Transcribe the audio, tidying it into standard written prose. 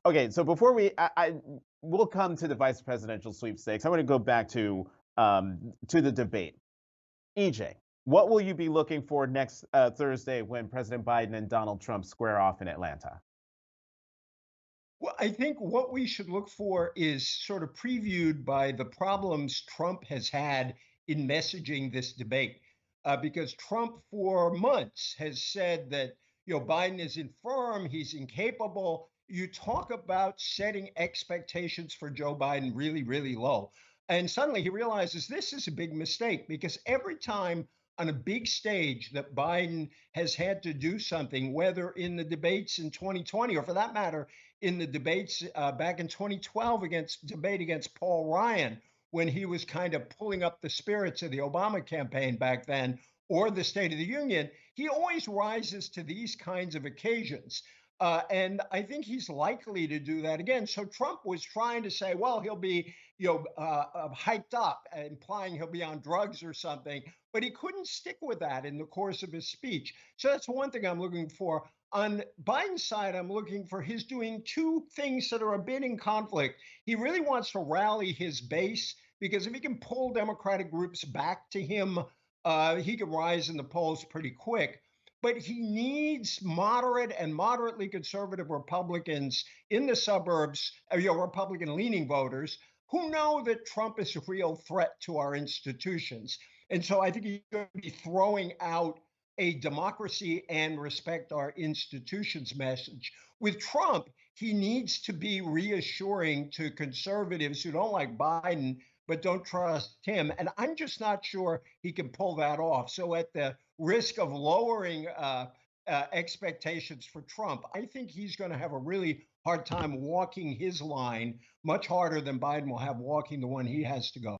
Okay, so before we'll come to the vice presidential sweepstakes. I want to go back to the debate. EJ, what will you be looking for next Thursday when President Biden and Donald Trump square off in Atlanta? Well, I think what we should look for is sort of previewed by the problems Trump has had in messaging this debate. Because Trump, for months, has said that Biden is infirm, he's incapable. You talk about setting expectations for Joe Biden really, really low, and suddenly he realizes this is a big mistake because every time on a big stage that Biden has had to do something, whether in the debates in 2020 or for that matter in the debates back in 2012 against Paul Ryan, when he was kind of pulling up the spirits of the Obama campaign back then, or the State of the Union, he always rises to these kinds of occasions. And I think he's likely to do that again. So Trump was trying to say, well, he'll be, hyped up, implying he'll be on drugs or something, but he couldn't stick with that in the course of his speech. So that's one thing I'm looking for. On Biden's side, I'm looking for his doing two things that are a bit in conflict. He really wants to rally his base because if he can pull Democratic groups back to him, he could rise in the polls pretty quick. But he needs moderate and moderately conservative Republicans in the suburbs, Republican leaning voters who know that Trump is a real threat to our institutions. And so I think he's going to be throwing out a democracy and respect our institutions message. With Trump, he needs to be reassuring to conservatives who don't like Biden but don't trust him. And I'm just not sure he can pull that off. So, at the risk of lowering expectations for Trump, I think he's going to have a really hard time walking his line, much harder than Biden will have walking the one he has to go.